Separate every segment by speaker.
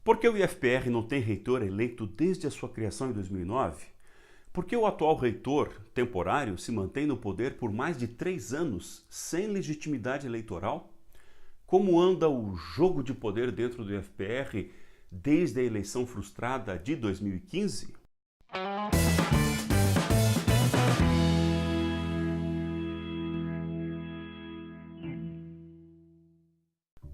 Speaker 1: Por que o IFPR não tem reitor eleito desde a sua criação em 2009? Por que o atual reitor temporário se mantém no poder por mais de 3 anos, sem legitimidade eleitoral? Como anda o jogo de poder dentro do IFPR desde a eleição frustrada de 2015?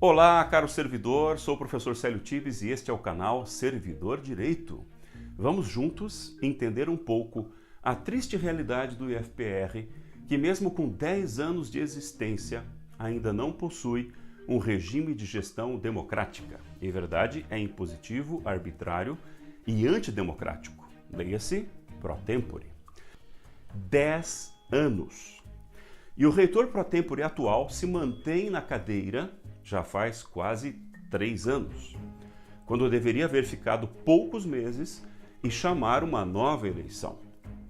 Speaker 1: Olá, caro servidor, sou o professor Célio Tibes e este é o canal Servidor Direito. Vamos juntos entender um pouco a triste realidade do IFPR, que mesmo com 10 anos de existência, ainda não possui um regime de gestão democrática. Em verdade, é impositivo, arbitrário e antidemocrático. Leia-se pro tempore. 10 anos. E o reitor pro tempore atual se mantém na cadeira já faz quase 3 anos, quando deveria haver ficado poucos meses e chamar uma nova eleição.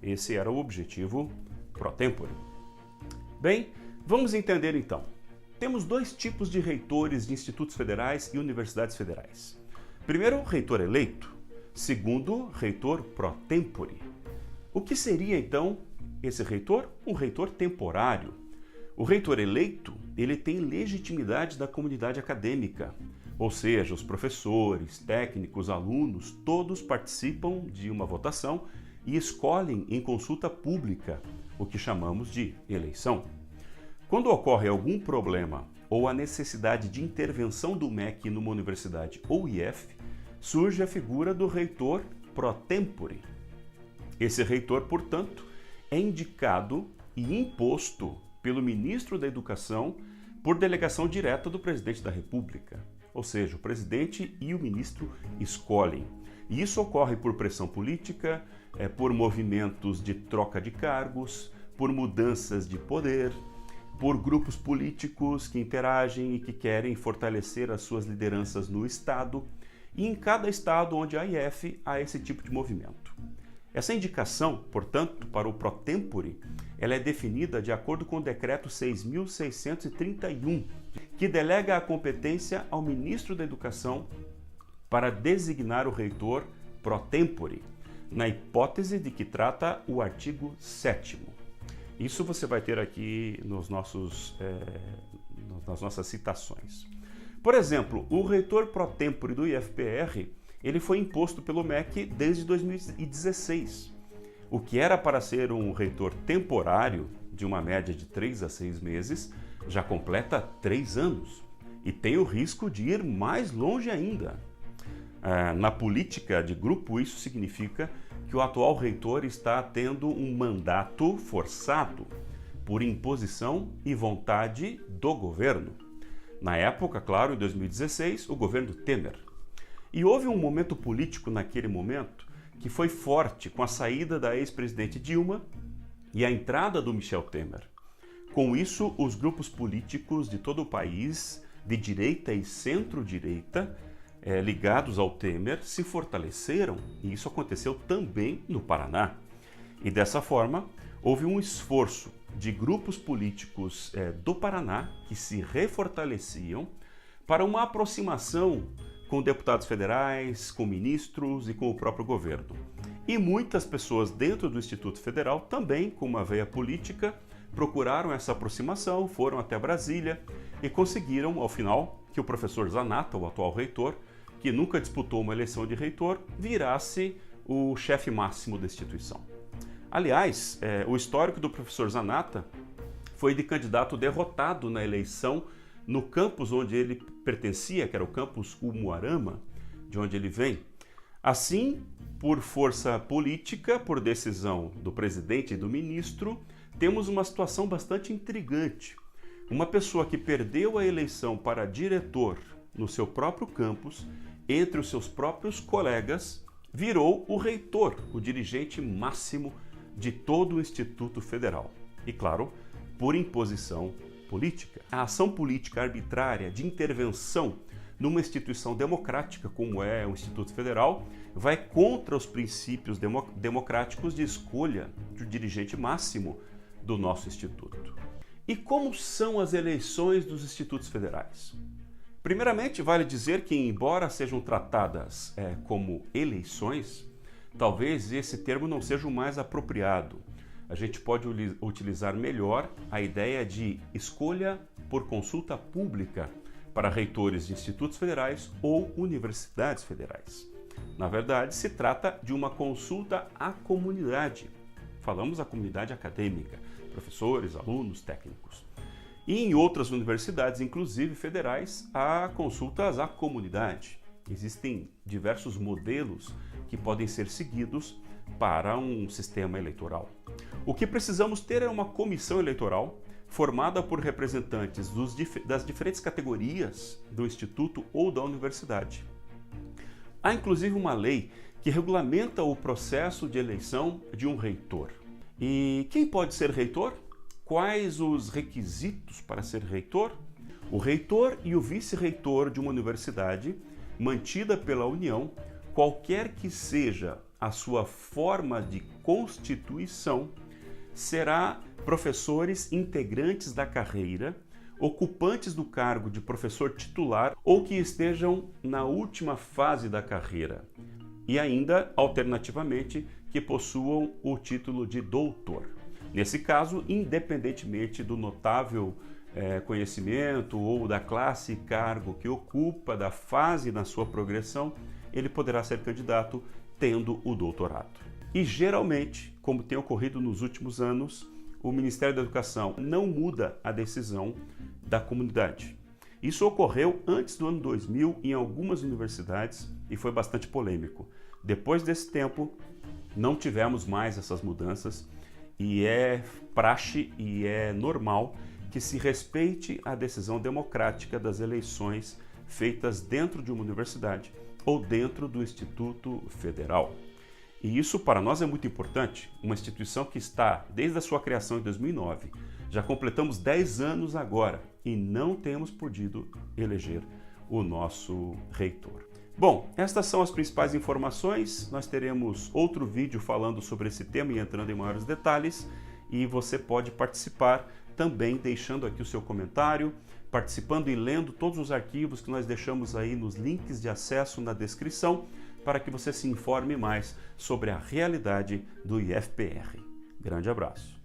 Speaker 1: Esse era o objetivo pro tempore. Bem, vamos entender então. Temos 2 tipos de reitores de institutos federais e universidades federais. Primeiro, reitor eleito. Segundo, reitor pro tempore. O que seria então esse reitor? Um reitor temporário. O reitor eleito, ele tem legitimidade da comunidade acadêmica, ou seja, os professores, técnicos, alunos, todos participam de uma votação e escolhem em consulta pública, o que chamamos de eleição. Quando ocorre algum problema ou a necessidade de intervenção do MEC numa universidade ou IF, surge a figura do reitor pro tempore. Esse reitor, portanto, é indicado e imposto pelo ministro da Educação por delegação direta do presidente da República. Ou seja, o presidente e o ministro escolhem. E isso ocorre por pressão política, por movimentos de troca de cargos, por mudanças de poder, por grupos políticos que interagem e que querem fortalecer as suas lideranças no Estado. E em cada estado onde há IF, há esse tipo de movimento. Essa indicação, portanto, para o pro tempore, ela é definida de acordo com o decreto 6.631, que delega a competência ao ministro da Educação para designar o reitor pro tempore, na hipótese de que trata o artigo 7º. Isso você vai ter aqui nas nossas citações. Por exemplo, o reitor pro tempore do IFPR, ele foi imposto pelo MEC desde 2016. O que era para ser um reitor temporário, de uma média de 3 a 6 meses, já completa 3 anos e tem o risco de ir mais longe ainda. Na política de grupo, isso significa que o atual reitor está tendo um mandato forçado por imposição e vontade do governo. Na época, claro, em 2016, o governo Temer. E houve um momento político naquele momento que foi forte com a saída da ex-presidente Dilma e a entrada do Michel Temer. Com isso, os grupos políticos de todo o país, de direita e centro-direita, ligados ao Temer, se fortaleceram, e isso aconteceu também no Paraná. E dessa forma, houve um esforço de grupos políticos do Paraná que se refortaleciam para uma aproximação com deputados federais, com ministros e com o próprio governo. E muitas pessoas dentro do Instituto Federal também, com uma veia política, procuraram essa aproximação, foram até Brasília e conseguiram, ao final, que o professor Zanata, o atual reitor, que nunca disputou uma eleição de reitor, virasse o chefe máximo da instituição. Aliás, o histórico do professor Zanata foi de candidato derrotado na eleição no campus onde ele pertencia, que era o campus Umuarama, de onde ele vem. Assim, por força política, por decisão do presidente e do ministro, temos uma situação bastante intrigante. Uma pessoa que perdeu a eleição para diretor no seu próprio campus, entre os seus próprios colegas, virou o reitor, o dirigente máximo de todo o Instituto Federal. E, claro, por imposição política. A ação política arbitrária de intervenção numa instituição democrática, como é o Instituto Federal, vai contra os princípios democráticos de escolha do dirigente máximo do nosso instituto. E como são as eleições dos institutos federais? Primeiramente, vale dizer que, embora sejam tratadas como eleições, talvez esse termo não seja o mais apropriado. A gente pode utilizar melhor a ideia de escolha por consulta pública para reitores de institutos federais ou universidades federais. Na verdade, se trata de uma consulta à comunidade. Falamos à comunidade acadêmica, professores, alunos, técnicos. E em outras universidades, inclusive federais, há consultas à comunidade. Existem diversos modelos que podem ser seguidos para um sistema eleitoral. O que precisamos ter é uma comissão eleitoral formada por representantes das diferentes categorias do instituto ou da universidade. Há inclusive uma lei que regulamenta o processo de eleição de um reitor. E quem pode ser reitor? Quais os requisitos para ser reitor? O reitor e o vice-reitor de uma universidade mantida pela União, qualquer que seja a sua forma de constituição, será professores integrantes da carreira, ocupantes do cargo de professor titular ou que estejam na última fase da carreira e ainda, alternativamente, que possuam o título de doutor. Nesse caso, independentemente do notável conhecimento ou da classe e cargo que ocupa, da fase na sua progressão, ele poderá ser candidato tendo o doutorado. E geralmente, como tem ocorrido nos últimos anos, o Ministério da Educação não muda a decisão da comunidade. Isso ocorreu antes do ano 2000 em algumas universidades e foi bastante polêmico. Depois desse tempo, não tivemos mais essas mudanças e é praxe e é normal que se respeite a decisão democrática das eleições feitas dentro de uma universidade ou dentro do Instituto Federal. E isso para nós é muito importante, uma instituição que está desde a sua criação em 2009. Já completamos 10 anos agora e não temos podido eleger o nosso reitor. Bom, estas são as principais informações. Nós teremos outro vídeo falando sobre esse tema e entrando em maiores detalhes. E você pode participar também deixando aqui o seu comentário, participando e lendo todos os arquivos que nós deixamos aí nos links de acesso na descrição, para que você se informe mais sobre a realidade do IFPR. Grande abraço!